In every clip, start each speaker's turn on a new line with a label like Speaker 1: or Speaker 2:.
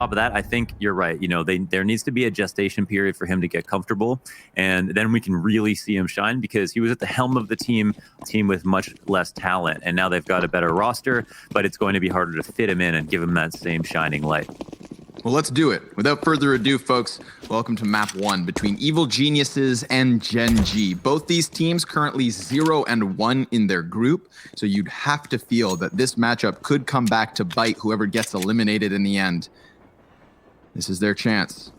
Speaker 1: Top of that, I think you're right. You know, there needs to be a gestation period for him to get comfortable, and then we can really see him shine, because he was at the helm of the team with much less talent, and now they've got a better roster, but it's going to be harder to fit him in and give him that same shining light.
Speaker 2: Well, let's do it. Without further ado, folks, welcome to map 1 between Evil Geniuses and Gen.G. Both these teams currently 0-1 in their group, so you'd have to feel that this matchup could come back to bite whoever gets eliminated in the end. This is their chance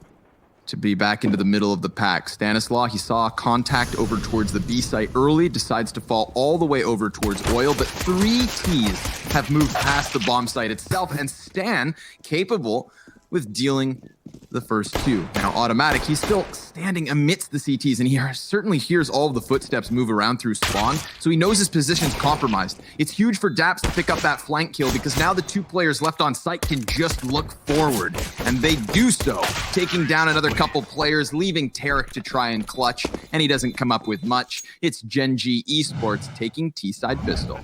Speaker 2: to be back into the middle of the pack. Stanislaw, he saw contact over towards the B site early, decides to fall all the way over towards Oil, but 3 Ts have moved past the bomb site itself, and Stan capable with dealing the first 2. Now, Automatic, he's still standing amidst the CTs, and he certainly hears all of the footsteps move around through spawn, so he knows his position's compromised. It's huge for Daps to pick up that flank kill, because now the 2 players left on site can just look forward, and they do so, taking down another couple players, leaving Tarek to try and clutch, and he doesn't come up with much. It's Gen.G Esports taking T-side pistol.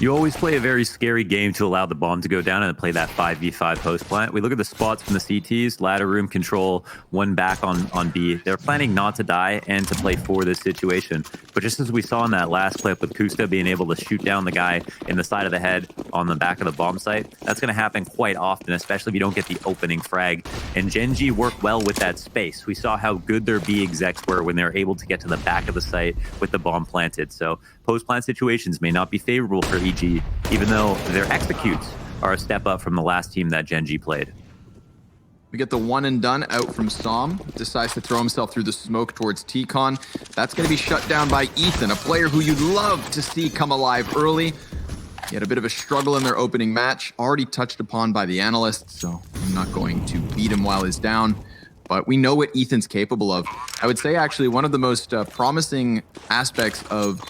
Speaker 1: You always play a very scary game to allow the bomb to go down and play that 5v5 post plant. We look at the spots from the CTs, ladder room control, one back on B. They're planning not to die and to play for this situation. But just as we saw in that last clip with Kusta being able to shoot down the guy in the side of the head on the back of the bomb site, that's going to happen quite often, especially if you don't get the opening frag. And Gen.G worked well with that space. We saw how good their B execs were when they were able to get to the back of the site with the bomb planted. So post-plant situations may not be favorable for EG, even though their executes are a step up from the last team that Gen.G played.
Speaker 2: We get the one and done out from Som. Decides to throw himself through the smoke towards T-Con. That's going to be shut down by Ethan, a player who you'd love to see come alive early. He had a bit of a struggle in their opening match, already touched upon by the analysts, so I'm not going to beat him while he's down. But we know what Ethan's capable of. I would say actually one of the most promising aspects of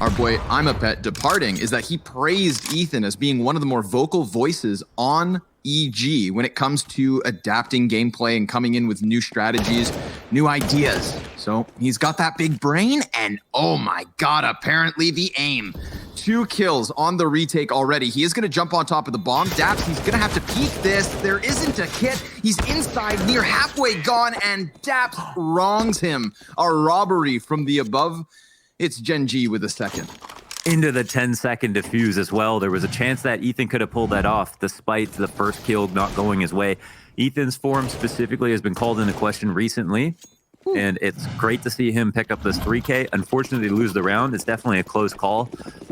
Speaker 2: our boy I'm a Pet departing is that he praised Ethan as being one of the more vocal voices on EG when it comes to adapting gameplay and coming in with new strategies, new ideas. So he's got that big brain, and oh my god, apparently the aim. 2 kills on the retake already. He is going to jump on top of the bomb. Daps, he's going to have to peek this. There isn't a kit. He's inside, near halfway gone, and Daps wrongs him. A robbery from the above. It's Gen.G with a second.
Speaker 1: Into the 10-second defuse as well. There was a chance that Ethan could have pulled that off despite the first kill not going his way. Ethan's form specifically has been called into question recently, and it's great to see him pick up this 3K. Unfortunately, they lose the round. It's definitely a close call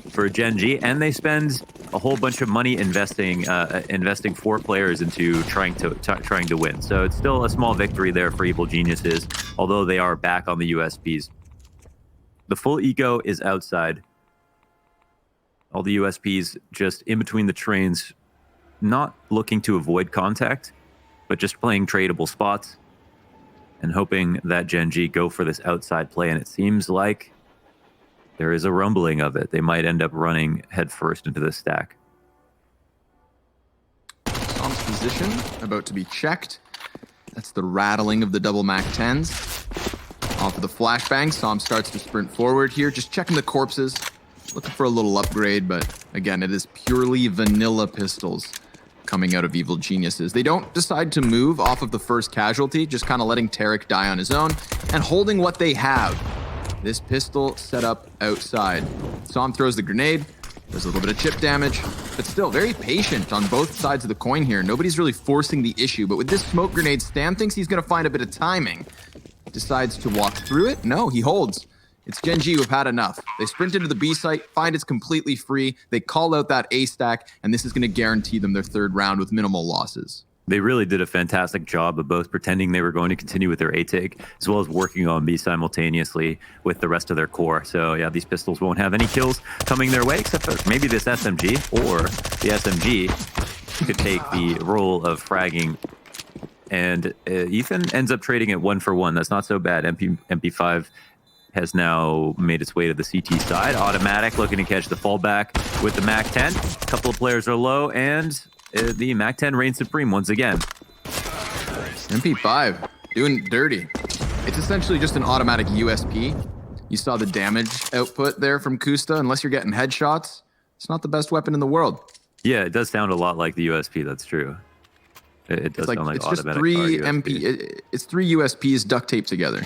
Speaker 1: for Gen.G, and they spend a whole bunch of money investing 4 players into trying to win. So it's still a small victory there for Evil Geniuses, although they are back on the USPs. The full eco is outside. All the USPs just in between the trains, not looking to avoid contact, but just playing tradable spots and hoping that Gen.G go for this outside play. And it seems like there is a rumbling of it. They might end up running headfirst into the stack.
Speaker 2: Som's position about to be checked. That's the rattling of the double Mac 10s. Off of the flashbang, Som starts to sprint forward here, just checking the corpses. Looking for a little upgrade, but again, it is purely vanilla pistols coming out of Evil Geniuses. They don't decide to move off of the first casualty, just kind of letting Tarek die on his own and holding what they have. This pistol set up outside. Som throws the grenade. There's a little bit of chip damage, but still very patient on both sides of the coin here. Nobody's really forcing the issue, but with this smoke grenade, Stan thinks he's going to find a bit of timing. Decides to walk through it. No, he holds. It's Gen.G who have had enough. They sprint into the B site, find it's completely free. They call out that A stack, and this is going to guarantee them their 3rd round with minimal losses.
Speaker 1: They really did a fantastic job of both pretending they were going to continue with their A take, as well as working on B simultaneously with the rest of their core. So yeah, these pistols won't have any kills coming their way, except for maybe this SMG, or the SMG could take the role of fragging. And Ethan ends up trading it 1-for-1. That's not so bad. MP5 has now made its way to the CT side. Automatic looking to catch the fallback with the Mac 10. A couple of players are low, and the Mac 10 reigns supreme once again.
Speaker 2: MP5 doing dirty. It's essentially just an automatic USP. You saw the damage output there from Kusta. Unless you're getting headshots, it's not the best weapon in the world.
Speaker 1: Yeah, it does sound a lot like the USP. That's true. It does sound like
Speaker 2: it's just
Speaker 1: automatic
Speaker 2: 3
Speaker 1: card
Speaker 2: MP.
Speaker 1: USB.
Speaker 2: It's 3 USPs duct taped together.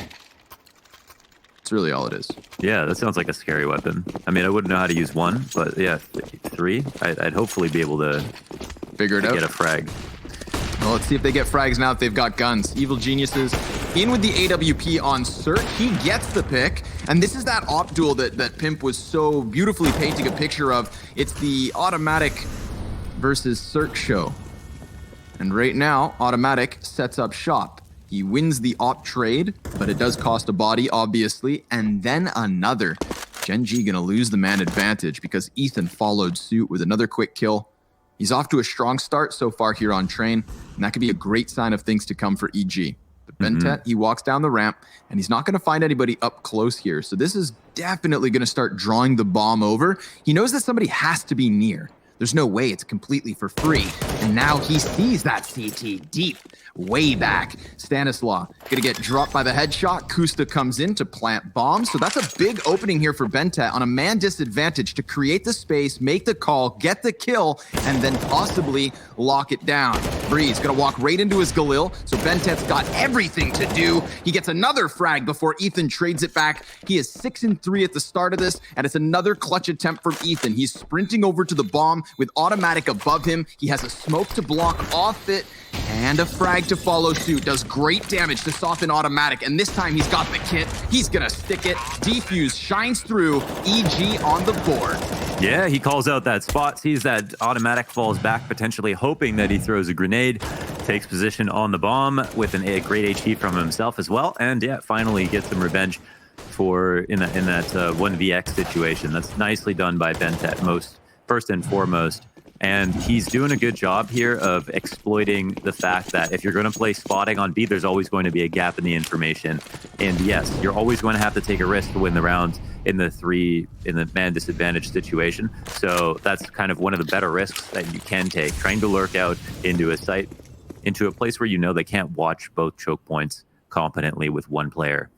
Speaker 2: That's really all it is.
Speaker 1: Yeah, that sounds like a scary weapon. I mean, I wouldn't know how to use one, but yeah, 3. I'd hopefully be able to
Speaker 2: Figure it out.
Speaker 1: get a frag.
Speaker 2: Well, let's see if they get frags now that they've got guns. Evil Geniuses in with the AWP on Cirque. He gets the pick. And this is that op duel that Pimp was so beautifully painting a picture of. It's the Automatic versus Cirque show. And right now, Automatic sets up shop. He wins the op trade, but it does cost a body, obviously. And then another. Gen.G gonna lose the man advantage because Ethan followed suit with another quick kill. He's off to a strong start so far here on train, and that could be a great sign of things to come for EG. But Bentet, he walks down the ramp, and he's not going to find anybody up close here. So this is definitely going to start drawing the bomb over. He knows that somebody has to be near. There's no way it's completely for free. And now he sees that CT deep, way back. Stanislaw gonna get dropped by the headshot. Kusta comes in to plant bombs. So that's a big opening here for Bentet on a man disadvantage to create the space, make the call, get the kill, and then possibly lock it down. Breeze gonna walk right into his Galil. So Bentet's got everything to do. He gets another frag before Ethan trades it back. He is 6-3 at the start of this, and it's another clutch attempt from Ethan. He's sprinting over to the bomb with Automatic above him. He has a smoke to block off it, and a frag to follow suit. Does great damage to soften Automatic, and this time he's got the kit. He's gonna stick it. Defuse shines through. EG on the board.
Speaker 1: Yeah, he calls out that spot, sees that Automatic falls back, potentially hoping that he throws a grenade, takes position on the bomb with a great HE from himself as well, and yeah, finally gets some revenge for in that 1vx situation. That's nicely done by Bentet, first and foremost. And he's doing a good job here of exploiting the fact that if you're going to play spotting on B, there's always going to be a gap in the information. And yes, you're always going to have to take a risk to win the round in the man disadvantage situation. So that's kind of one of the better risks that you can take, trying to lurk out into a site, into a place where you know they can't watch both choke points competently with one player.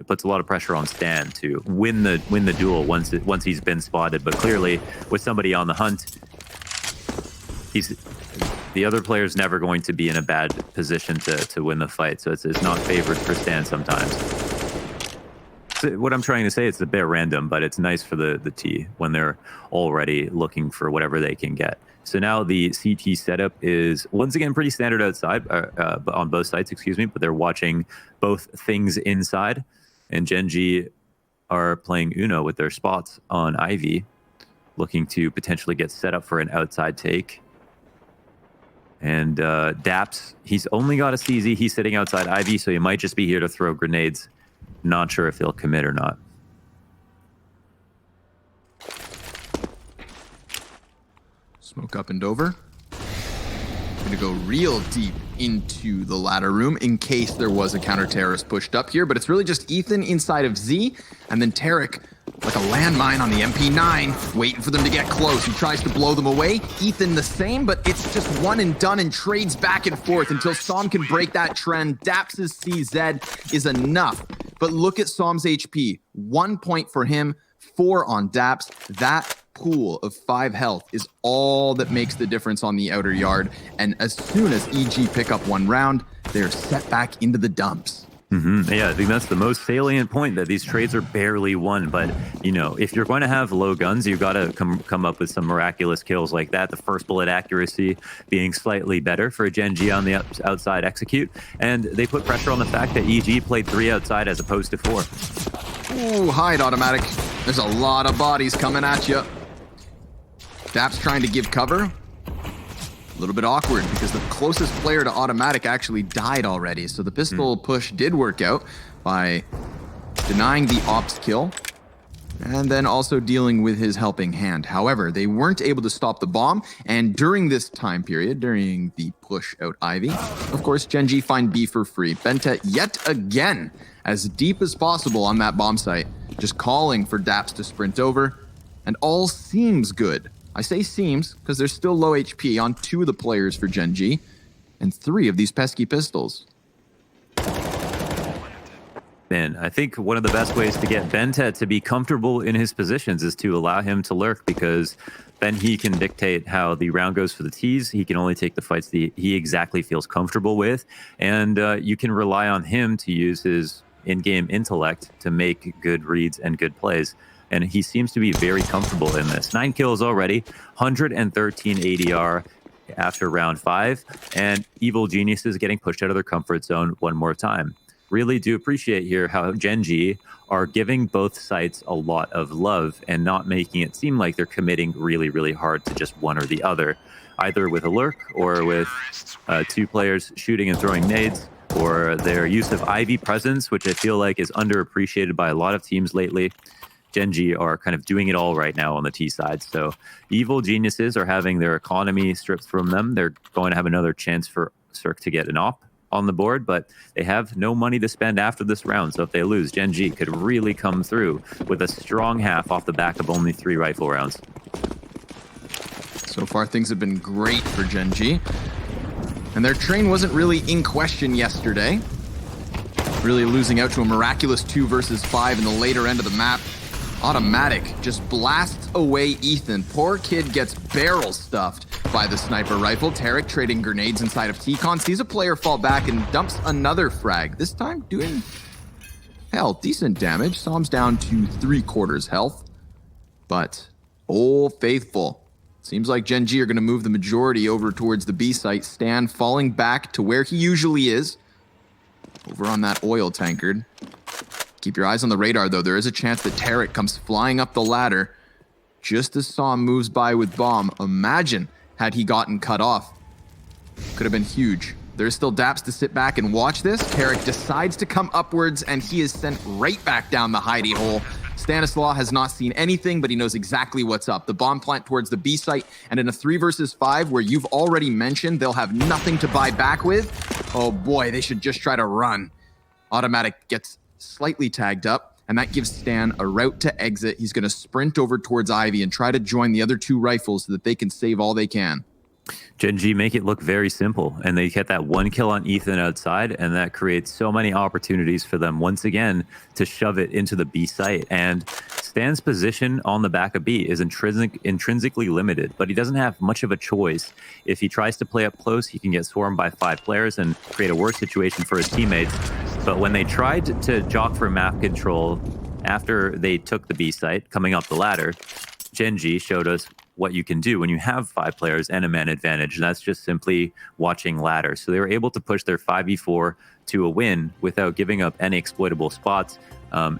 Speaker 1: It puts a lot of pressure on Stan to win the duel once he's been spotted. But clearly, with somebody on the hunt, the other player's never going to be in a bad position to win the fight. So it's not favored for Stan sometimes. So what I'm trying to say, it's a bit random, but it's nice for the T when they're already looking for whatever they can get. So now the CT setup is once again pretty standard outside, on both sides, excuse me, but they're watching both things inside. And Gen.G are playing Uno with their spots on Ivy, looking to potentially get set up for an outside take. And Daps, he's only got a CZ. He's sitting outside Ivy, so he might just be here to throw grenades. Not sure if he'll commit or not.
Speaker 2: Smoke up and over. Gonna go real deep into the ladder room in case there was a counter-terrorist pushed up here, but it's really just Ethan inside of Z, and then Tarek, like a landmine on the MP9, waiting for them to get close. He tries to blow them away. Ethan the same, but it's just one and done and trades back and forth until Som can break that trend. Daps' CZ is enough. But look at Som's HP. 1 point for him, 4 on Daps. That pool of 5 health is all that makes the difference on the outer yard. And as soon as EG pick up one round, they're set back into the dumps.
Speaker 1: Yeah, I think that's the most salient point, that these trades are barely won. But, you know, if you're going to have low guns, you've got to come up with some miraculous kills like that. The first bullet accuracy being slightly better for Gen.G on the outside execute. And they put pressure on the fact that EG played 3 outside as opposed to 4.
Speaker 2: Ooh, hide Automatic. There's a lot of bodies coming at you. Daps trying to give cover. A little bit awkward because the closest player to Automatic actually died already. So the pistol push did work out by denying the ops kill and then also dealing with his helping hand. However, they weren't able to stop the bomb. And during this time period, during the push out Ivy, of course, Gen.G find B for free. Bentet yet again as deep as possible on that bomb site, just calling for Daps to sprint over. And all seems good. I say seems because there's still low HP on 2 of the players for Gen.G and 3 of these pesky pistols.
Speaker 1: Man, I think one of the best ways to get Bentet to be comfortable in his positions is to allow him to lurk, because then he can dictate how the round goes for the T's. He can only take the fights that he exactly feels comfortable with. And you can rely on him to use his in-game intellect to make good reads and good plays. And he seems to be very comfortable in this. 9 kills already, 113 ADR after round 5. And Evil Geniuses getting pushed out of their comfort zone one more time. Really do appreciate here how Gen.G are giving both sides a lot of love and not making it seem like they're committing really, really hard to just one or the other, either with a lurk or with 2 players shooting and throwing nades, or their use of Ivy presence, which I feel like is underappreciated by a lot of teams lately. Gen.G are kind of doing it all right now on the T side. So Evil Geniuses are having their economy stripped from them. They're going to have another chance for Cirque to get an op on the board, but they have no money to spend after this round. So if they lose, Gen.G could really come through with a strong half off the back of only 3 rifle rounds.
Speaker 2: So far, things have been great for Gen.G. And their train wasn't really in question yesterday. Really losing out to a miraculous 2 versus 5 in the later end of the map. Automatic just blasts away Ethan. Poor kid gets barrel stuffed by the sniper rifle. Tarek trading grenades inside of T-Con. Sees a player fall back and dumps another frag. This time doing, hell, decent damage. Psalm's down to 3/4 health. But, Old Faithful. Seems like Gen.G are going to move the majority over towards the B site. Stan falling back to where he usually is. Over on that oil tankard. Keep your eyes on the radar, though. There is a chance that Tarek comes flying up the ladder just as Psalm moves by with bomb. Imagine had he gotten cut off. Could have been huge. There's still Daps to sit back and watch this. Tarek decides to come upwards, and he is sent right back down the hidey hole. Stanislaw has not seen anything, but he knows exactly what's up. The bomb plant towards the B site, and in a 3 versus 5, where you've already mentioned they'll have nothing to buy back with, oh boy, they should just try to run. Automatic gets slightly tagged up, and that gives Stan a route to exit. He's going to sprint over towards Ivy and try to join the other 2 rifles so that they can save all they can.
Speaker 1: Gen.G make it look very simple, and they get that 1 kill on Ethan outside, and that creates so many opportunities for them once again to shove it into the B site. And Stan's position on the back of B is intrinsically limited, but he doesn't have much of a choice. If he tries to play up close, he can get swarmed by 5 players and create a worse situation for his teammates. But when they tried to jock for map control after they took the B site, coming up the ladder, Gen.G showed us what you can do when you have 5 players and a man advantage. And that's just simply watching ladder. So they were able to push their 5v4 to a win without giving up any exploitable spots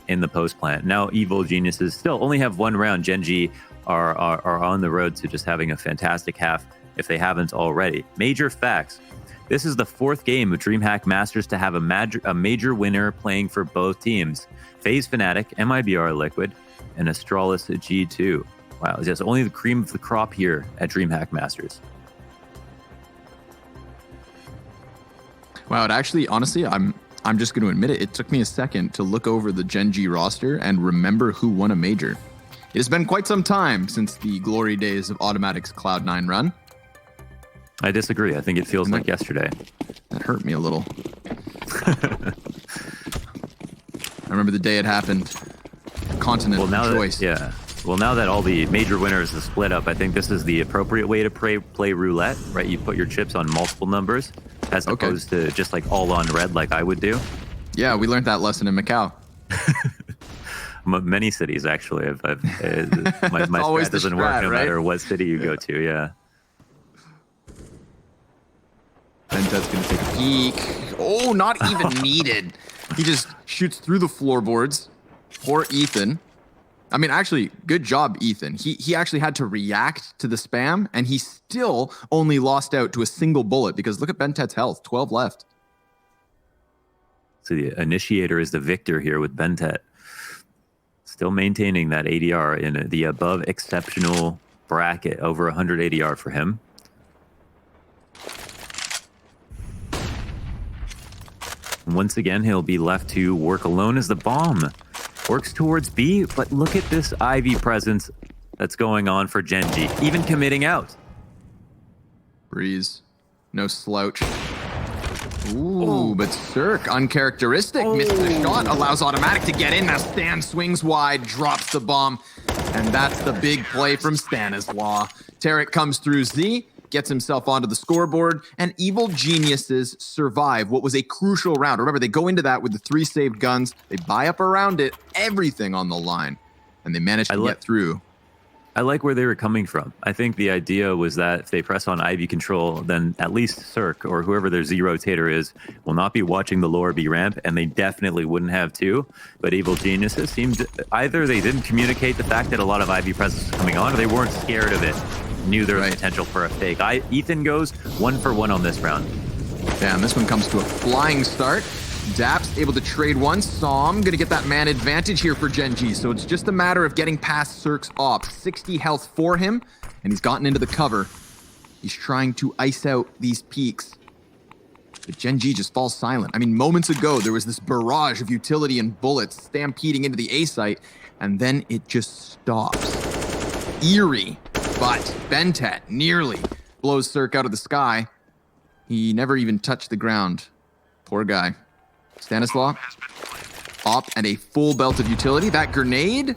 Speaker 1: in the post plant. Now, Evil Geniuses still only have 1 round. Gen.G are on the road to just having a fantastic half if they haven't already. Major facts. This is the 4th game of DreamHack Masters to have a major winner playing for both teams. FaZe Fnatic, MIBR Liquid, and Astralis G2. Wow, it's just only the cream of the crop here at DreamHack Masters.
Speaker 2: Wow, it actually, honestly, I'm just going to admit it. It took me a second to look over the Gen.G roster and remember who won a major. It has been quite some time since the glory days of Automatic's Cloud9 run.
Speaker 1: I disagree. I think it feels like yesterday.
Speaker 2: That hurt me a little. I remember the day it happened. Continent choice.
Speaker 1: Yeah. Well, now that all the major winners have split up, I think this is the appropriate way to play roulette, right? You put your chips on multiple numbers as opposed to just like all on red like I would do.
Speaker 2: Yeah, we learned that lesson in Macau.
Speaker 1: Many cities, actually. My strat doesn't work no matter what city you go to, yeah.
Speaker 2: Bentet's going to take a peek. Oh, not even needed. He just shoots through the floorboards. Poor Ethan. I mean, actually, good job, Ethan. He actually had to react to the spam, and he still only lost out to a single bullet because look at Bentet's health, 12 left.
Speaker 1: So the initiator is the victor here with Bentet. Still maintaining that ADR in the above exceptional bracket, over 100 ADR for him. And once again, he'll be left to work alone as the bomb works towards B, but look at this Ivy presence that's going on for Gen.G, even committing out.
Speaker 2: Breeze, no slouch. Ooh, but Cirque, uncharacteristic, missed the shot, allows Automatic to get in. Now Stan swings wide, drops the bomb, and And that's the big play from Stanislaw. Tarek comes through Z, gets himself onto the scoreboard, and Evil Geniuses survive what was a crucial round. Remember, they go into that with the 3 saved guns. They buy up around it, everything on the line, and they manage to get through.
Speaker 1: I like where they were coming from. I think the idea was that if they press on Ivy control, then at least Cirque or whoever their Z rotator is will not be watching the lower B ramp, and they definitely wouldn't have to. But Evil Geniuses seemed either they didn't communicate the fact that a lot of Ivy presence was coming on, or they weren't scared of it, knew there was potential for a fake. Ethan goes 1 for 1 on this round.
Speaker 2: Damn, this one comes to a flying start. Daps able to trade one. Som gonna get that man advantage here for Gen.G. So it's just a matter of getting past Cirque's op. 60 health for him, and he's gotten into the cover. He's trying to ice out these peaks. But Gen.G just falls silent. I mean, moments ago, there was this barrage of utility and bullets stampeding into the A site, and then it just stops. Eerie, but Bentet nearly blows Cirque out of the sky. He never even touched the ground. Poor guy. Stanislaw, op and a full belt of utility. That grenade,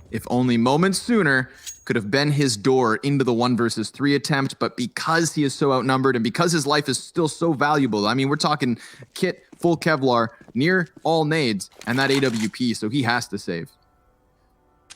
Speaker 2: if only moments sooner, could have been his door into the 1 versus 3 attempt, but because he is so outnumbered and because his life is still so valuable, I mean, we're talking kit, full Kevlar, near all nades, and that AWP, so he has to save.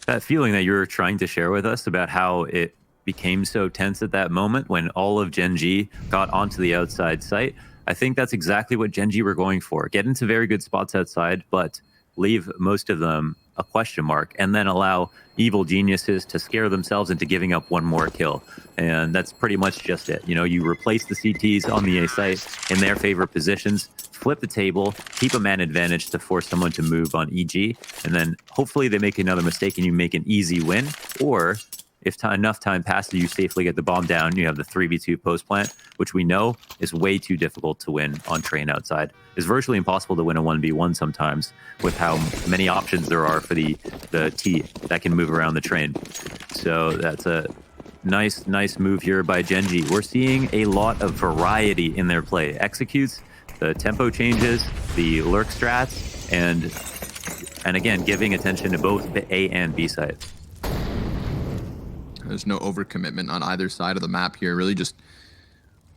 Speaker 1: That feeling that you're trying to share with us about how it became so tense at that moment when all of Gen.G got onto the outside site, I think that's exactly what Gen.G were going for. Get into very good spots outside, but leave most of them a question mark, and then allow Evil Geniuses to scare themselves into giving up one more kill. And that's pretty much just it. You know, you replace the CTs on the A site in their favorite positions, flip the table, keep a man advantage to force someone to move on EG, and then hopefully they make another mistake and you make an easy win. Or if enough time passes, you safely get the bomb down. You have the 3v2 post plant, which we know is way too difficult to win on train outside. It's virtually impossible to win a 1v1 sometimes with how many options there are for the T that can move around the train. So that's a nice move here by Gen.G. We're seeing a lot of variety in their play. Executes, the tempo changes, the lurk strats, and again, giving attention to both the A and B side.
Speaker 2: There's no overcommitment on either side of the map here. Really just,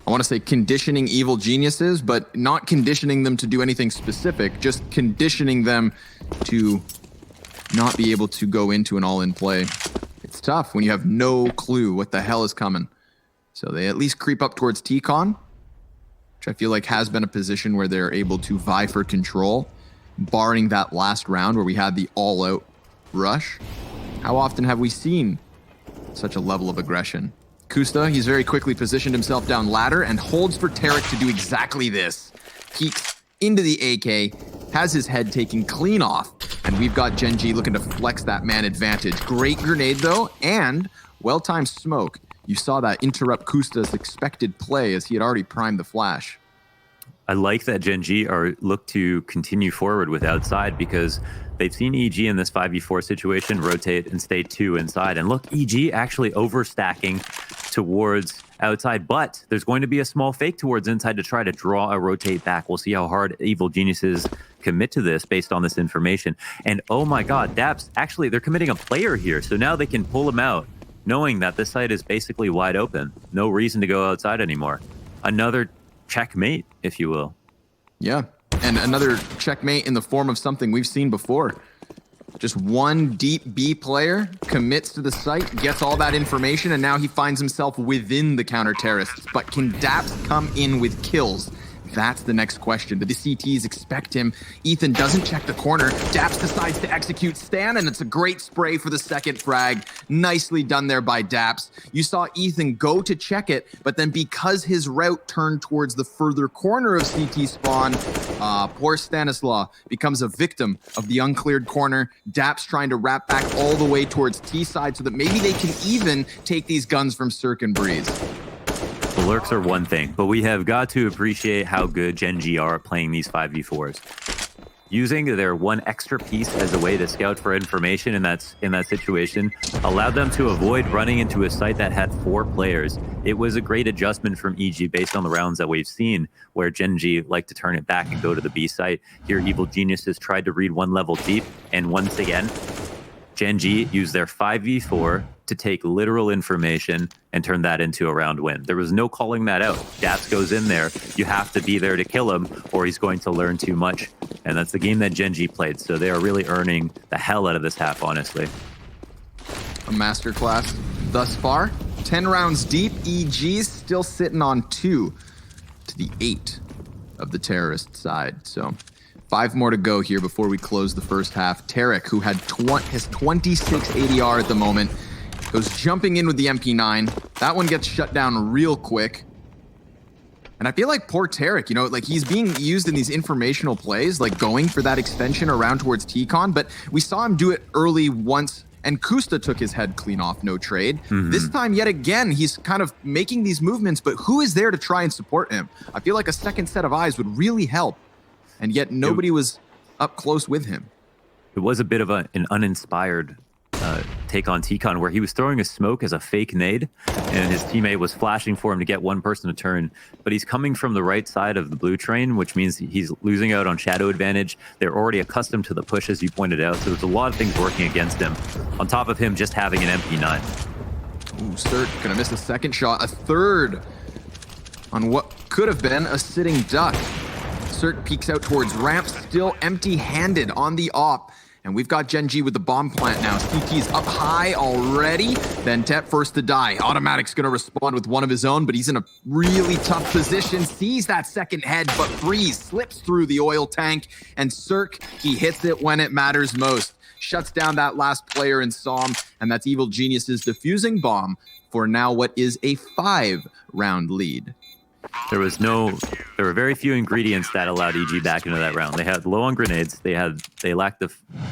Speaker 2: I want to say conditioning Evil Geniuses, but not conditioning them to do anything specific, just conditioning them to not be able to go into an all-in play. It's tough when you have no clue what the hell is coming. So they at least creep up towards T-Con, which I feel like has been a position where they're able to vie for control, barring that last round where we had the all-out rush. How often have we seen such a level of aggression? Kusta, he's very quickly positioned himself down ladder and holds for Tarek to do exactly this. Peeks into the AK, has his head taken clean off, and we've got Gen.G looking to flex that man advantage. Great grenade though, and well-timed smoke. You saw that interrupt Kusta's expected play as he had already primed the flash.
Speaker 1: I like that Gen.G look to continue forward with outside because they've seen EG in this 5v4 situation rotate and stay 2 inside. And look, EG actually overstacking towards outside, but there's going to be a small fake towards inside to try to draw a rotate back. We'll see how hard Evil Geniuses commit to this based on this information. And oh my God, Daps, actually, they're committing a player here. So now they can pull him out, knowing that this site is basically wide open. No reason to go outside anymore. Another checkmate, if you will.
Speaker 2: Yeah, and another checkmate in the form of something we've seen before. Just one deep B player commits to the site, gets all that information, and now he finds himself within the counter-terrorists. But can Daps come in with kills? That's the next question. The CTs expect him. Ethan doesn't check the corner. Daps decides to execute Stan, and it's a great spray for the second frag. Nicely done there by Daps. You saw Ethan go to check it, but then because his route turned towards the further corner of CT spawn, poor Stanislaw becomes a victim of the uncleared corner. Daps trying to wrap back all the way towards T side so that maybe they can even take these guns from Cirque and Breeze.
Speaker 1: The lurks are one thing, but we have got to appreciate how good Gen.G are at playing these 5v4s. Using their one extra piece as a way to scout for information in that situation allowed them to avoid running into a site that had 4 players. It was a great adjustment from EG based on the rounds that we've seen, where Gen.G like to turn it back and go to the B site. Here, Evil Geniuses tried to read one level deep, and once again, Gen.G used their 5v4 to take literal information and turn that into a round win. There was no calling that out. Daps goes in there. You have to be there to kill him or he's going to learn too much. And that's the game that Gen.G played. So they are really earning the hell out of this half, honestly.
Speaker 2: A masterclass thus far. 10 rounds deep. EG's still sitting on 2 to the 8 of the terrorist side. So 5 more to go here before we close the first half. Tarek, who had his 26 ADR at the moment, goes jumping in with the MP9. That one gets shut down real quick. And I feel like poor Tarek, you know, like he's being used in these informational plays, like going for that extension around towards T-Con, but we saw him do it early once, and Kusta took his head clean off, no trade. This time, yet again, he's kind of making these movements, but who is there to try and support him? I feel like a second set of eyes would really help, and yet nobody was up close with him.
Speaker 1: It was a bit of an uninspired take on T-Con, where he was throwing a smoke as a fake nade, and his teammate was flashing for him to get one person to turn. But he's coming from the right side of the blue train, which means he's losing out on shadow advantage. They're already accustomed to the push, as you pointed out, so there's a lot of things working against him, on top of him just having an MP9.
Speaker 2: Ooh, Cert gonna miss a second shot, a third on what could have been a sitting duck. Cert peeks out towards ramp, still empty-handed on the op. And we've got Gen.G with the bomb plant now. CT's up high already. Then Tep first to die. Automatic's going to respond with one of his own, but he's in a really tough position. Sees that second head, but Breeze slips through the oil tank. And Cirque, he hits it when it matters most. Shuts down that last player in Psalm. And that's Evil Genius's defusing bomb for now what is a 5-round lead.
Speaker 1: There were very few ingredients that allowed EG back into that round. They had low on grenades. They lacked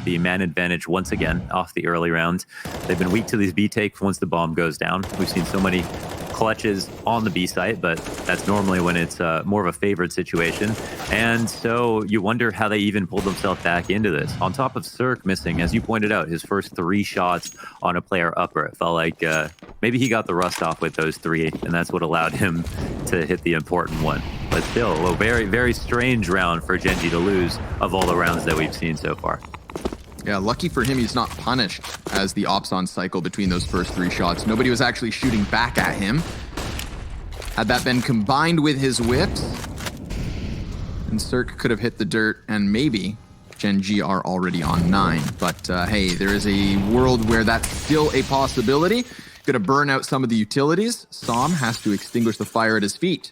Speaker 1: the man advantage once again off the early round. They've been weak to these B takes once the bomb goes down. We've seen so many clutches on the B site, but that's normally when it's more of a favored situation. And so you wonder how they even pulled themselves back into this. On top of Cirque missing, as you pointed out, his first 3 shots on a player upper. It felt like maybe he got the rust off with those 3, and that's what allowed him to hit the important one. But still, a very, very strange round for Gen.G to lose of all the rounds that we've seen so far.
Speaker 2: Yeah, lucky for him, he's not punished as the ops on cycle between those first 3 shots. Nobody was actually shooting back at him. Had that been combined with his whips, and Cirque could have hit the dirt, and maybe Gen.G are already on 9. But hey, there is a world where that's still a possibility. Gonna burn out some of the utilities. Psalm has to extinguish the fire at his feet.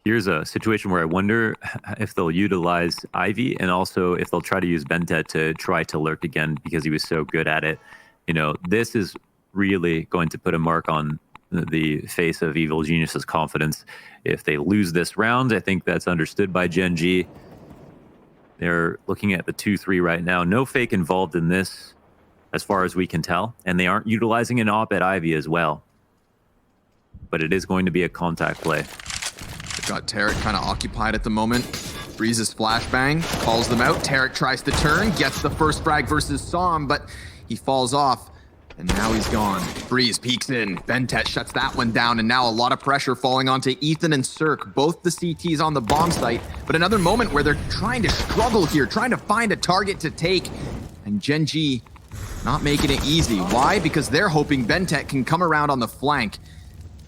Speaker 1: Here's a situation where I wonder if they'll utilize Ivy and also if they'll try to use Bentet to try to lurk again because he was so good at it. You know, this is really going to put a mark on the face of Evil Genius's confidence. If they lose this round, I think that's understood by Gen.G. They're looking at the 2-3 right now. No fake involved in this as far as we can tell. And they aren't utilizing an op at Ivy as well. But it is going to be a contact play.
Speaker 2: Got Tarek kind of occupied at the moment. Breeze's flashbang calls them out. Tarek tries to turn, gets the first frag versus Psalm, but he falls off, and now he's gone. Breeze peeks in. Bentet shuts that one down, and now a lot of pressure falling onto Ethan and Cirque, both the CTs on the bomb site. But another moment where they're trying to struggle here, trying to find a target to take, and Gen.G not making it easy. Why? Because they're hoping Bentet can come around on the flank.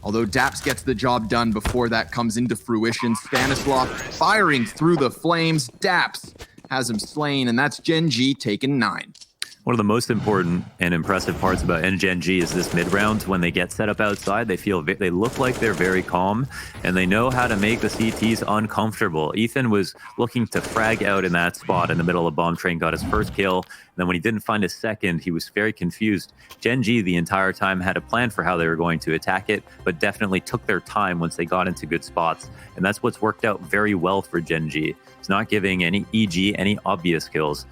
Speaker 2: Although Daps gets the job done before that comes into fruition. Stanislav firing through the flames. Daps has him slain, and that's Gen.G taking 9.
Speaker 1: One of the most important and impressive parts about Gen.G is this mid-round. When they get set up outside, they look like they're very calm, and they know how to make the CTs uncomfortable. Ethan was looking to frag out in that spot in the middle of bomb train, got his first kill, and then when he didn't find his second, he was very confused. Gen.G the entire time had a plan for how they were going to attack it, but definitely took their time once they got into good spots, and that's what's worked out very well for Gen.G. It's not giving any EG any obvious kills.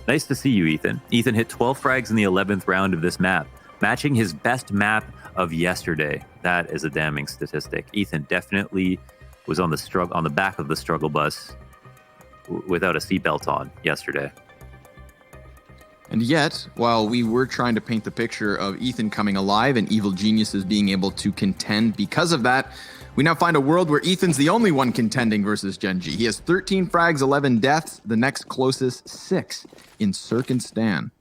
Speaker 1: Nice to see you, Ethan. Ethan hit 12 frags in the 11th round of this map, matching his best map of yesterday. That is a damning statistic. Ethan definitely was on the back of the struggle bus without a seatbelt on yesterday.
Speaker 2: And yet, while we were trying to paint the picture of Ethan coming alive and Evil Geniuses being able to contend because of that, we now find a world where Ethan's the only one contending versus Gen.G. He has 13 frags, 11 deaths. The next closest, 6 in Cirque and Stan.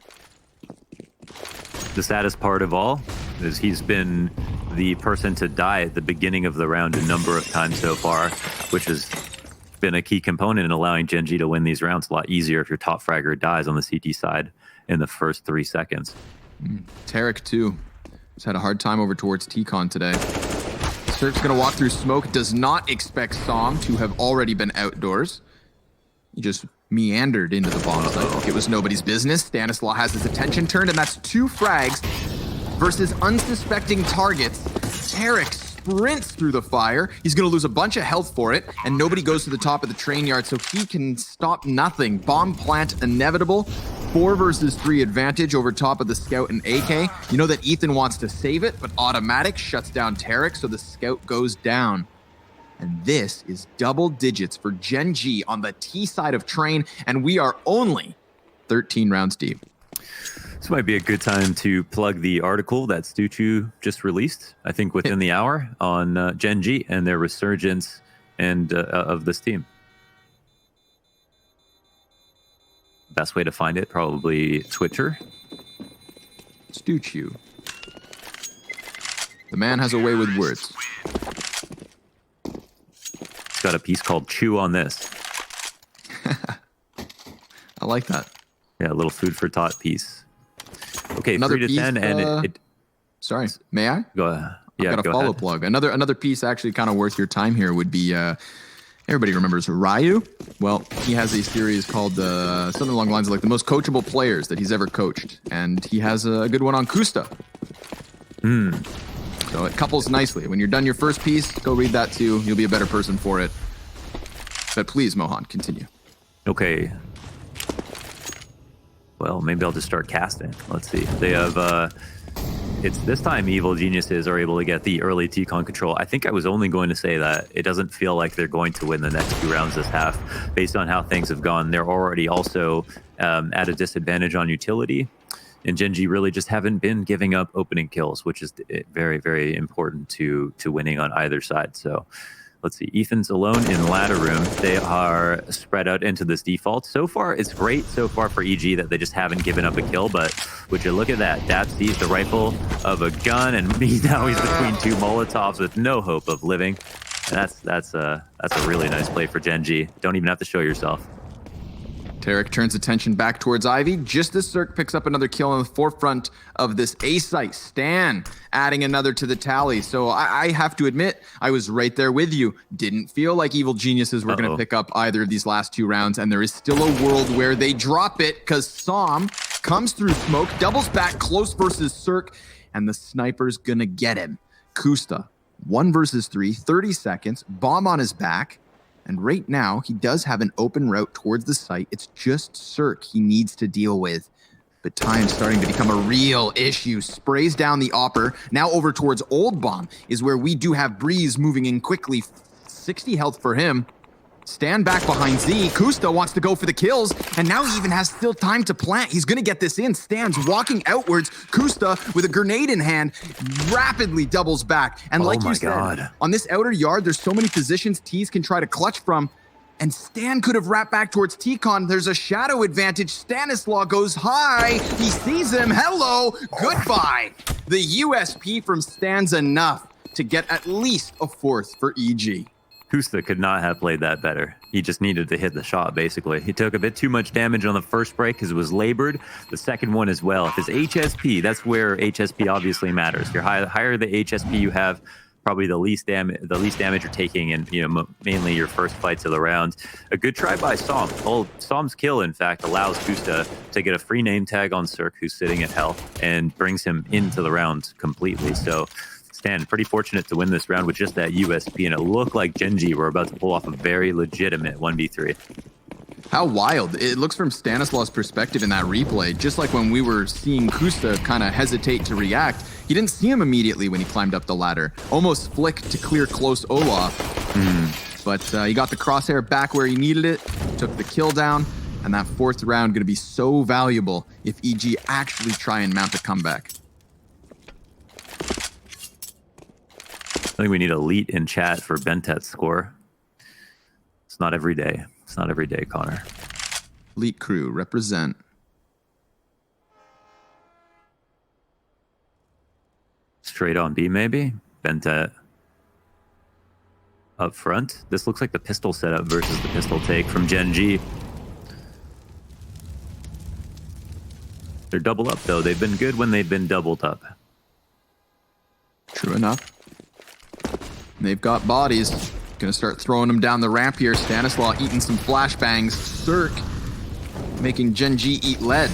Speaker 1: The saddest part of all is he's been the person to die at the beginning of the round a number of times so far, which has been a key component in allowing Gen.G to win these rounds a lot easier if your top fragger dies on the CT side in the first 3 seconds.
Speaker 2: Tarek, too. He's had a hard time over towards T-Con today. Cirque's going to walk through smoke. Does not expect Som to have already been outdoors. He just meandered into the bomb site like it was nobody's business. Stanislaw has his attention turned, and that's 2 frags versus unsuspecting targets. Tarek sprints through the fire. He's going to lose a bunch of health for it, and nobody goes to the top of the train yard, so he can stop nothing. Bomb plant inevitable. 4 versus 3 advantage over top of the Scout and AK. You know that Ethan wants to save it, but automatic shuts down Tarek, so the Scout goes down. And this is double digits for Gen.G on the T side of train, and we are only 13 rounds deep.
Speaker 1: This might be a good time to plug the article that Stuchu just released, I think within the hour, on Gen.G and their resurgence and of this team. Best way to find it, probably Twitter.
Speaker 2: Stuchu. The man has a way with words.
Speaker 1: It's got a piece called Chew on This.
Speaker 2: I like that.
Speaker 1: Yeah, a little food for thought piece. Okay,
Speaker 2: Another
Speaker 1: 3 to
Speaker 2: piece,
Speaker 1: 10, and it
Speaker 2: sorry, may I?
Speaker 1: go ahead. Yeah,
Speaker 2: I've got a follow plug. Another piece actually kind of worth your time here would be, everybody remembers Ryu? Well, he has a series called something along the lines of like the most coachable players that he's ever coached. And he has a good one on Kusta. So it couples nicely. When you're done your first piece, go read that too. You'll be a better person for it. But please, Mohan, continue.
Speaker 1: Okay. Well, maybe I'll just start casting. Let's see. They have, it's this time Evil Geniuses are able to get the early T-Con control. I think I was only going to say that it doesn't feel like they're going to win the next 2 rounds this half based on how things have gone. They're already also at a disadvantage on utility. And Gen.G really just haven't been giving up opening kills, which is very, very important to winning on either side. So let's see. Ethan's alone in ladder room. They are spread out into this default. So far, it's great so far for EG that they just haven't given up a kill. But would you look at that? Dad sees the rifle of a gun, and now he's between 2 Molotovs with no hope of living. And that's a really nice play for Gen.G. Don't even have to show yourself.
Speaker 2: Tarek turns attention back towards Ivy, just as Cirque picks up another kill on the forefront of this A site. Stan adding another to the tally. So I have to admit, I was right there with you. Didn't feel like Evil Geniuses were going to pick up either of these last 2 rounds, and there is still a world where they drop it because Som comes through smoke, doubles back close versus Cirque, and the sniper's going to get him. Kusta, 1 versus 3, 30 seconds, bomb on his back. And right now, he does have an open route towards the site. It's just Cirque he needs to deal with. But time's starting to become a real issue. Sprays down the Opper. Now over towards Old Bomb is where we do have Breeze moving in quickly. 60 health for him. Stand back behind Z. Kusta wants to go for the kills, and now he even has still time to plant. He's going to get this in. Stands walking outwards. Kusta, with a grenade in hand, rapidly doubles back. And like you said, on this outer yard, there's so many positions T's can try to clutch from. And Stan could have wrapped back towards T-Con. There's a shadow advantage. Stanislaw goes high. He sees him. Hello. Goodbye. The USP from Stan's enough to get at least a 4th for EG.
Speaker 1: Kusta could not have played that better. He just needed to hit the shot, basically. He took a bit too much damage on the first break because it was labored. The second one as well. If it's HSP, that's where HSP obviously matters. Your higher the HSP you have, probably the least damage you're taking, and mainly your first fights of the round. A good try by Som. Som's kill, in fact, allows Kusta to get a free name tag on Cirque, who's sitting at health, and brings him into the round completely. So Stan, pretty fortunate to win this round with just that USP, and it looked like Gen.G were about to pull off a very legitimate 1v3.
Speaker 2: How wild. It looks from Stanislaw's perspective in that replay, just like when we were seeing Kusta kind of hesitate to react, he didn't see him immediately when he climbed up the ladder. Almost flicked to clear close Olaf. But he got the crosshair back where he needed it, took the kill down, and that 4th round going to be so valuable if EG actually try and mount a comeback.
Speaker 1: I think we need elite in chat for Bentet's score. It's not every day. It's not every day, Connor.
Speaker 2: Elite crew, represent.
Speaker 1: straight on B, maybe. Bentet up front. This looks like the pistol setup versus the pistol take from Gen.G. They're double up, though. They've been good when they've been doubled up.
Speaker 2: True enough. They've got bodies. Gonna start throwing them down the ramp here. Stanislaw eating some flashbangs. Cirque making Gen.G eat lead.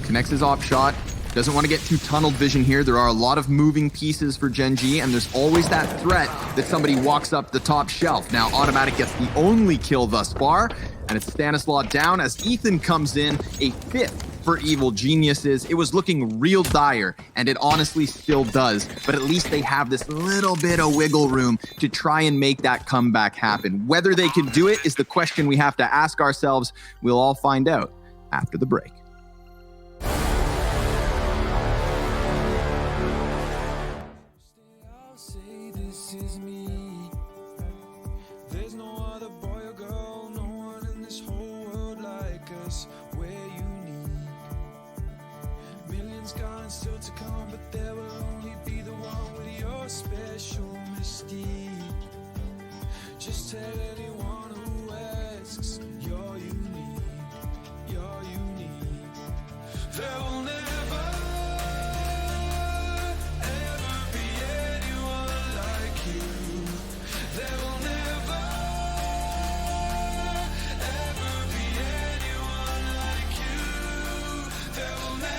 Speaker 2: Connects his op shot. Doesn't want to get too tunnel vision here. There are a lot of moving pieces for Gen.G, and there's always that threat that somebody walks up the top shelf. Now, Automatic gets the only kill thus far, and it's Stanislaw down as Ethan comes in, a 5th for Evil Geniuses. It was looking real dire, and it honestly still does, but at least they have this little bit of wiggle room to try and make that comeback happen. Whether they can do it is the question we have to ask ourselves. We'll all find out after the break.
Speaker 3: Still to come, but there will only be the one with your special mystique. Just tell anyone who asks, you're unique, you're unique. There will never, ever be anyone like you. There will never, ever be anyone like you. There will never.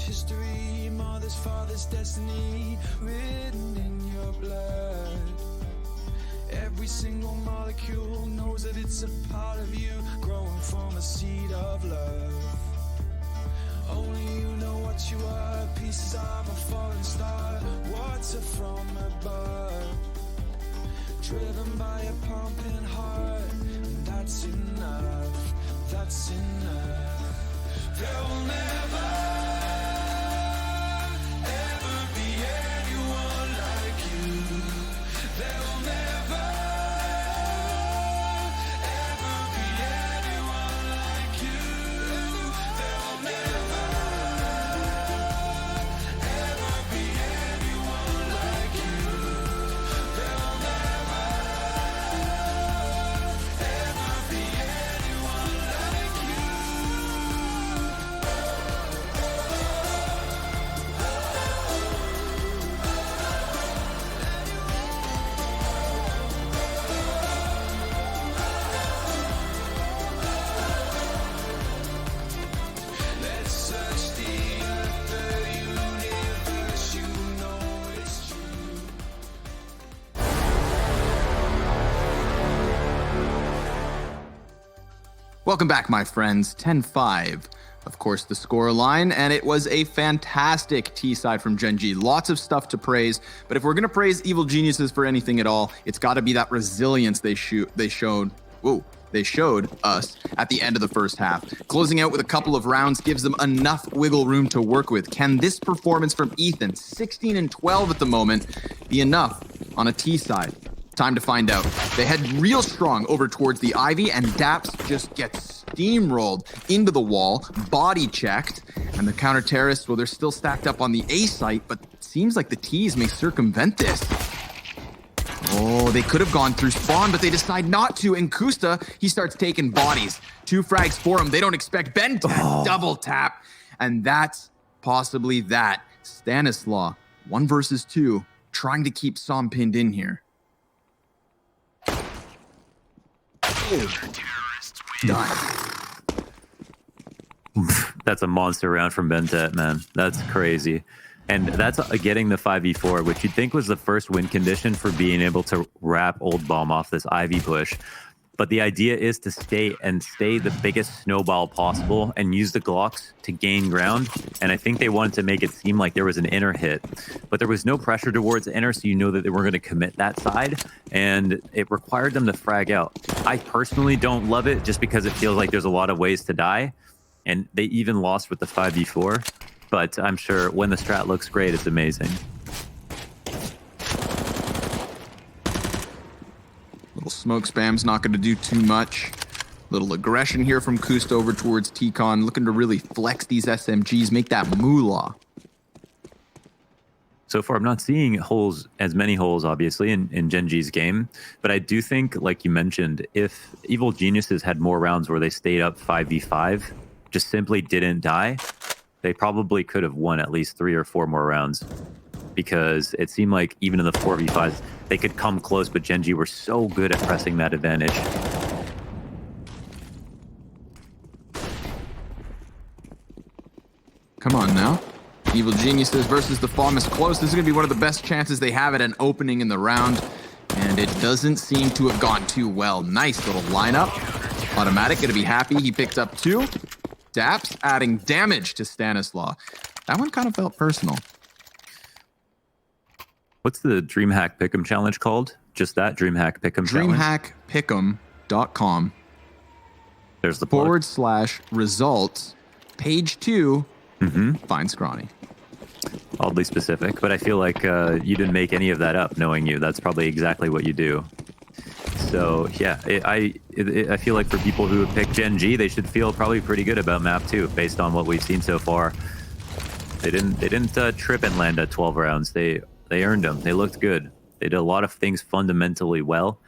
Speaker 3: History, mother's, father's destiny written in your blood. Every single molecule knows that it's a part of you, growing from a seed of love. Only you know what you are, pieces of a falling star, water from above, driven by a pumping heart. And that's enough, that's enough. There will never
Speaker 2: Welcome back, my friends. 10-5, of course, the score line, and it was a fantastic T-side from Gen.G. Lots of stuff to praise, but if we're going to praise Evil Geniuses for anything at all, it's got to be that resilience they showed us at the end of the first half. Closing out with a couple of rounds gives them enough wiggle room to work with. Can this performance from Ethan, 16 and 12 at the moment, be enough on a T-side? Time to find out. They head real strong over towards the Ivy, and Daps just gets steamrolled into the wall, body checked, and the counter terrorists, well, they're still stacked up on the A site, but it seems like the T's may circumvent this. Oh, they could have gone through spawn, but they decide not to, and Kusta, he starts taking bodies. 2 frags for him. They don't expect Ben to double tap, and that's possibly that. Stanislaw, 1 versus 2, trying to keep Som pinned in here. Done.
Speaker 1: That's a monster round from Bentet, man. That's crazy. And that's getting the 5v4, which you'd think was the first win condition for being able to wrap Old Bomb off this Ivy push. But the idea is to stay the biggest snowball possible and use the Glocks to gain ground. And I think they wanted to make it seem like there was an inner hit, but there was no pressure towards the inner, so you know that they were going to commit that side, and it required them to frag out. I personally don't love it just because it feels like there's a lot of ways to die, and they even lost with the 5v4. But I'm sure when the strat looks great, it's amazing.
Speaker 2: Little smoke spam's not going to do too much. Little aggression here from Kust over towards T-Con, looking to really flex these SMGs, make that moolah.
Speaker 1: So far, I'm not seeing as many holes, obviously, in Gen.G's game. But I do think, like you mentioned, if Evil Geniuses had more rounds where they stayed up 5v5, just simply didn't die, they probably could have won at least 3 or 4 more rounds. Because it seemed like even in the 4v5s, they could come close, but Gen.G were so good at pressing that advantage.
Speaker 2: Come on now. Evil Geniuses versus the Faum is close. This is going to be one of the best chances they have at an opening in the round. And it doesn't seem to have gone too well. Nice little lineup. Automatic going to be happy. He picked up 2. Daps adding damage to Stanislaw. That one kind of felt personal.
Speaker 1: What's the DreamHack Pick'em challenge called? Just that, DreamHack Pick'em challenge?
Speaker 2: DreamHackPick'em.com.
Speaker 1: There's the plug.
Speaker 2: /results. Page 2. Find Scrawny.
Speaker 1: Oddly specific, but I feel like you didn't make any of that up, knowing you. That's probably exactly what you do. So yeah, I feel like for people who pick Gen.G, they should feel probably pretty good about map 2, based on what we've seen so far. They didn't trip and land at 12 rounds. They earned them. They looked good. They did a lot of things fundamentally well,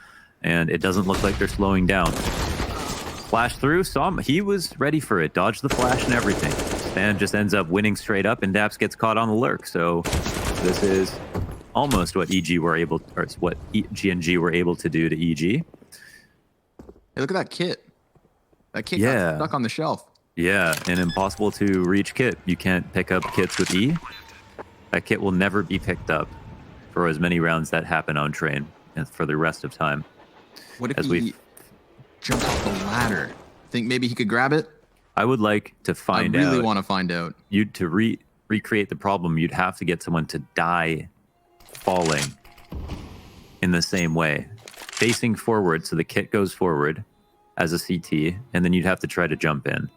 Speaker 1: and it doesn't look like they're slowing down. Flash through, he was ready for it. Dodged the flash and everything. Stan just ends up winning straight up, and Daps gets caught on the lurk. So this is almost what Gen.G were able to do to EG.
Speaker 2: Hey, look at that kit. That kit got stuck on the shelf.
Speaker 1: Yeah, and impossible to reach kit. You can't pick up kits with E. That kit will never be picked up for as many rounds that happen on train and for the rest of time.
Speaker 2: What if he jumped off the ladder? Think maybe he could grab it?
Speaker 1: I would like to find out.
Speaker 2: I really want to find out.
Speaker 1: To recreate the problem, you'd have to get someone to die falling in the same way. Facing forward, so the kit goes forward as a CT, and then you'd have to try to jump in.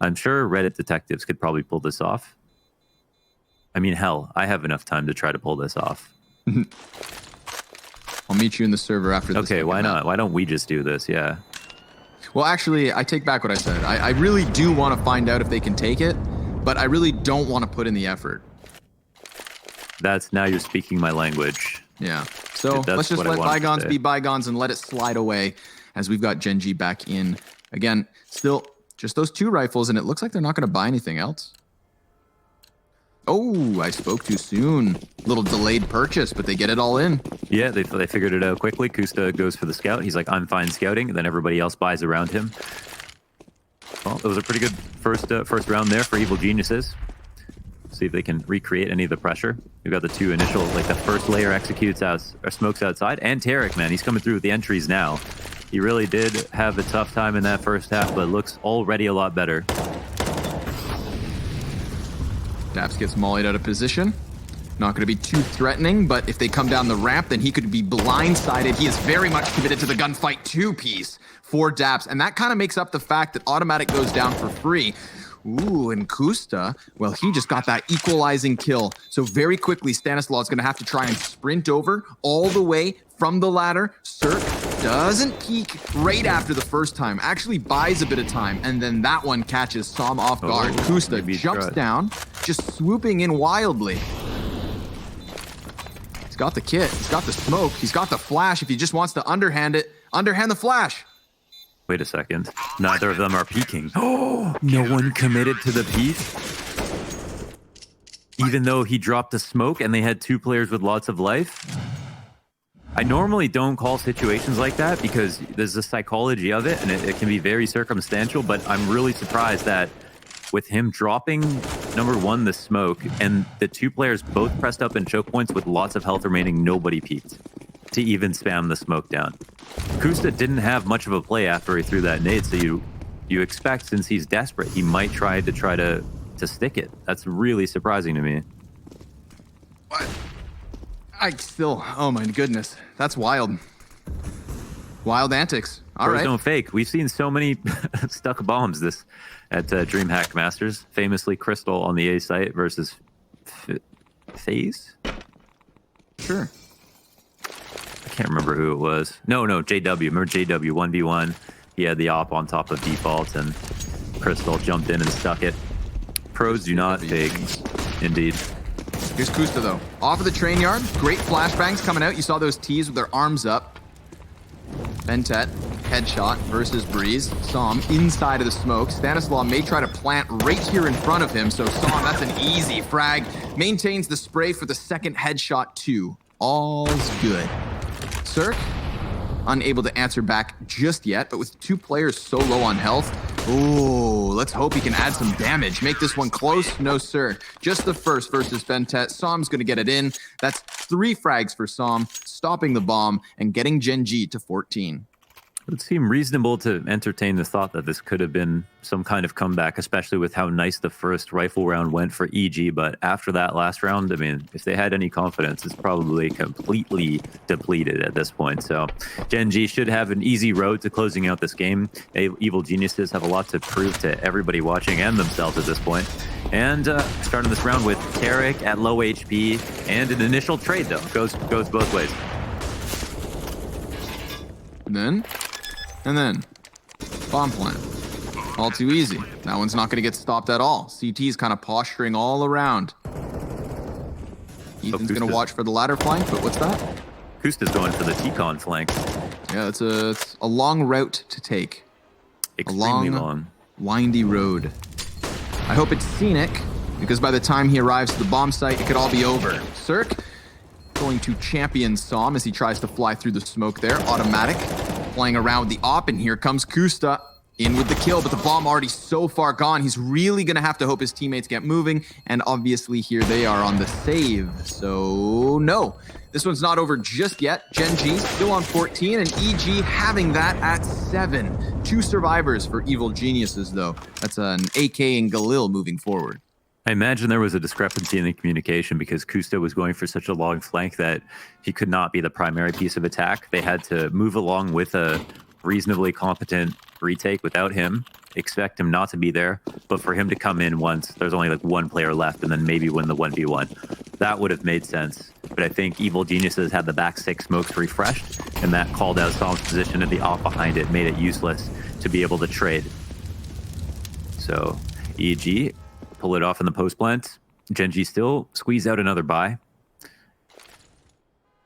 Speaker 1: I'm sure Reddit detectives could probably pull this off. I mean, hell, I have enough time to try to pull this off.
Speaker 2: I'll meet you in the server after this.
Speaker 1: Okay, why not? Why don't we just do this? Yeah.
Speaker 2: Well, actually, I take back what I said. I really do want to find out if they can take it, but I really don't want to put in the effort.
Speaker 1: Now you're speaking my language.
Speaker 2: Yeah. So let's just let bygones be bygones and let it slide away as we've got Gen.G back in. Again, still just those 2 rifles, and it looks like they're not going to buy anything else. Oh, I spoke too soon. Little delayed purchase, but they get it all in.
Speaker 1: Yeah, they figured it out quickly. Kusta goes for the scout. He's like, I'm fine scouting. And then everybody else buys around him. Well, it was a pretty good first round there for Evil Geniuses. See if they can recreate any of the pressure. We've got the 2 initial, like the first layer executes out, or smokes outside. And Tarek, man, he's coming through with the entries now. He really did have a tough time in that first half, but looks already a lot better.
Speaker 2: Daps gets mollied out of position. Not going to be too threatening, but if they come down the ramp, then he could be blindsided. He is very much committed to the gunfight 2-piece for Daps, and that kind of makes up the fact that Automatic goes down for free. Ooh, and Kusta, well, he just got that equalizing kill. So very quickly, Stanislaw is going to have to try and sprint over all the way from the ladder. Cirque doesn't peek right after the first time, actually buys a bit of time, and then that one catches Som off guard. Kusta jumps down, just swooping in wildly. He's got the kit, he's got the smoke, he's got the flash. If he just wants to underhand it, underhand the flash.
Speaker 1: Wait a second. Neither of them are peeking. Oh, no one committed to the peek? Even though he dropped the smoke and they had 2 players with lots of life? I normally don't call situations like that because there's the psychology of it and it can be very circumstantial, but I'm really surprised that with him dropping, number 1, the smoke, and the 2 players both pressed up in choke points with lots of health remaining, nobody peeked. to even spam the smoke down. Kusta didn't have much of a play after he threw that nade, so you expect, since he's desperate, he might try to stick it. That's really surprising to me.
Speaker 2: What? I still, oh my goodness, that's wild. Wild antics. All
Speaker 1: Pros
Speaker 2: right.
Speaker 1: don't fake. We've seen so many stuck bombs this at DreamHack Masters. Famously, Crystal on the A site versus FaZe.
Speaker 2: Sure.
Speaker 1: I can't remember who it was. No, JW. Remember JW 1v1? He had the op on top of default, and Crystal jumped in and stuck it. Pros do not fake. Indeed.
Speaker 2: Here's Kusta, though. Off of the train yard. Great flashbangs coming out. You saw those T's with their arms up. Bentet, headshot versus Breeze. Som inside of the smoke. Stanislaw may try to plant right here in front of him. So Som, that's an easy frag. Maintains the spray for the second headshot, too. All's good. Cirque, unable to answer back just yet, but with 2 players so low on health, ooh, let's hope he can add some damage. Make this one close? No, sir. Just the first versus Bentet. Som's going to get it in. That's 3 frags for Som, stopping the bomb and getting Gen.G to 14.
Speaker 1: It would seem reasonable to entertain the thought that this could have been some kind of comeback, especially with how nice the first rifle round went for EG. But after that last round, I mean, if they had any confidence, it's probably completely depleted at this point. So Gen.G should have an easy road to closing out this game. Evil Geniuses have a lot to prove to everybody watching and themselves at this point. And starting this round with Tarek at low HP and an initial trade, though. Goes both ways.
Speaker 2: And then, bomb plant. All too easy. That one's not going to get stopped at all. CT's kind of posturing all around. Ethan's going to watch for the ladder flank, but what's that?
Speaker 1: Kusta's going for the T-Con flank.
Speaker 2: Yeah, it's a long route to take.
Speaker 1: Extremely long.
Speaker 2: Windy road. I hope it's scenic, because by the time he arrives at the bomb site, it could all be over. Cirque going to champion Som as he tries to fly through the smoke there. Automatic. Playing around with the op, and here comes Kusta in with the kill, but the bomb already so far gone. He's really going to have to hope his teammates get moving, and obviously here they are on the save. So no, this one's not over just yet. Gen.G still on 14, and EG having that at 7. 2 survivors for Evil Geniuses, though. That's an AK and Galil moving forward.
Speaker 1: I imagine there was a discrepancy in the communication because Kusta was going for such a long flank that he could not be the primary piece of attack. They had to move along with a reasonably competent retake without him, expect him not to be there, but for him to come in once there's only like 1 player left and then maybe win the 1v1. That would have made sense. But I think Evil Geniuses had the back 6 smokes refreshed, and that called out Som's position and the op behind it, made it useless to be able to trade. So EG pull it off in the post plant. Gen.G still squeeze out another buy.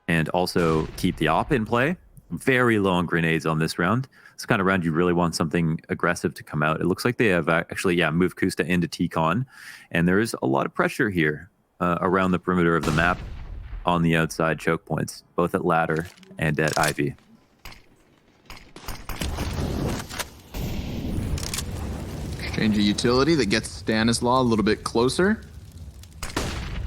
Speaker 1: And also keep the op in play. Very low on grenades on this round. This kind of round you really want something aggressive to come out. It looks like they have actually, moved Kusta into T-Con. And there is a lot of pressure here around the perimeter of the map on the outside choke points, both at ladder and at Ivy.
Speaker 2: Change a utility that gets Stanislaw a little bit closer.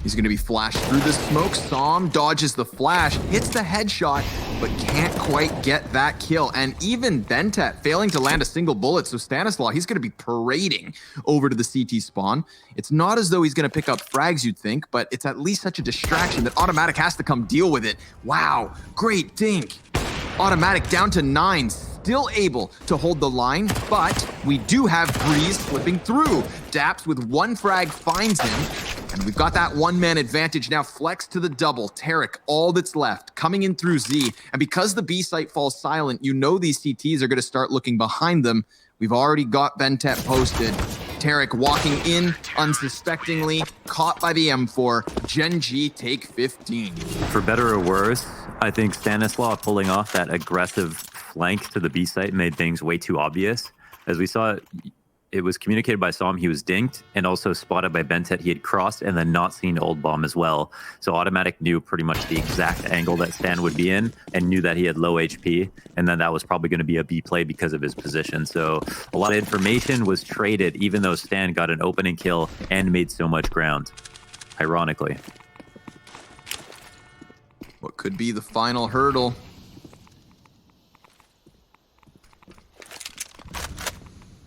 Speaker 2: He's going to be flashed through the smoke. Som dodges the flash, hits the headshot, but can't quite get that kill. And even Bentet failing to land a single bullet. So Stanislaw, he's going to be parading over to the CT spawn. It's not as though he's going to pick up frags, you'd think, but it's at least such a distraction that Automatic has to come deal with it. Wow, great dink. Automatic down to 9. Still able to hold the line, but we do have Breeze flipping through. Daps with 1 frag finds him, and we've got that 1-man advantage now. Flex to the double. Tarek, all that's left, coming in through Z. And because the B site falls silent, you know these CTs are going to start looking behind them. We've already got Bentet posted. Tarek walking in unsuspectingly, caught by the M4. Gen.G take 15.
Speaker 1: For better or worse, I think Stanislaw pulling off that aggressive flank to the B site made things way too obvious. As we saw, it was communicated by Som he was dinked, and also spotted by Bentet he had crossed and then not seen Old Bomb as well. So Automatic knew pretty much the exact angle that Stan would be in and knew that he had low HP, and then that was probably going to be a B play because of his position. So a lot of information was traded, even though Stan got an opening kill and made so much ground, ironically.
Speaker 2: What could be the final hurdle?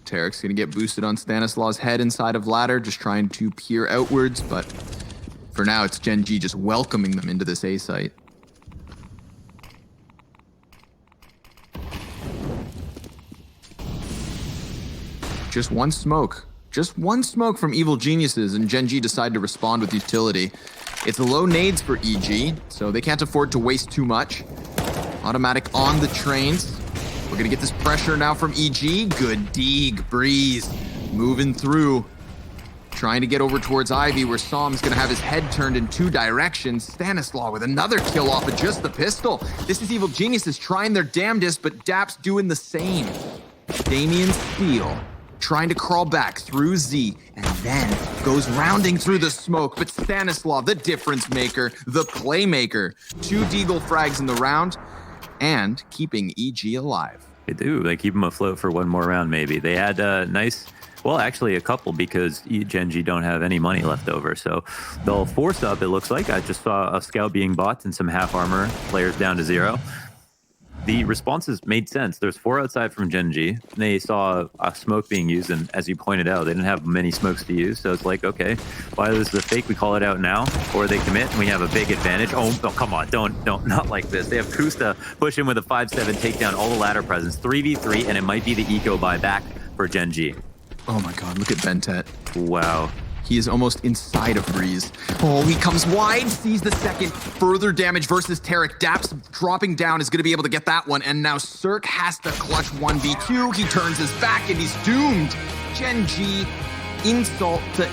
Speaker 2: Tarek's gonna get boosted on Stanislaus' head inside of ladder, just trying to peer outwards, but for now it's Gen.G just welcoming them into this A site. Just one smoke. Just one smoke from Evil Geniuses, and Gen.G decide to respond with utility. It's low nades for EG, so they can't afford to waste too much. Automatic on the trains. We're gonna get this pressure now from EG. Good dig, Breeze. Moving through. Trying to get over towards Ivy, where Som's gonna have his head turned in 2 directions. Stanislaus with another kill off of just the pistol. This is Evil Geniuses trying their damnedest, but Dap's doing the same. Damien Steele trying to crawl back through Z, and then goes rounding through the smoke, but Stanislaus, the difference maker, the playmaker. 2 Deagle frags in the round, and keeping EG alive.
Speaker 1: They do. They keep them afloat for one more round, maybe. They had a nice, well, actually a couple, because Gen.G don't have any money left over. So they'll force up, it looks like. I just saw a scout being bought and some half armor players down to 0. The responses made sense. There's 4 outside from Gen.G. They saw a smoke being used, and as you pointed out, they didn't have many smokes to use. So it's like, okay, why this is a fake? We call it out now, or they commit, and we have a big advantage. Oh, come on, don't, not like this. They have Kusta push in with a 5-7, take down all the ladder presence, 3v3, and it might be the eco buy back for Gen.G.
Speaker 2: Oh my god, look at Bentet.
Speaker 1: Wow.
Speaker 2: He is almost inside of Breeze. Oh, he comes wide, sees the second. Further damage versus Tarek. Daps dropping down is going to be able to get that one. And now Cirque has to clutch 1v2. He turns his back and he's doomed. Gen.G insult to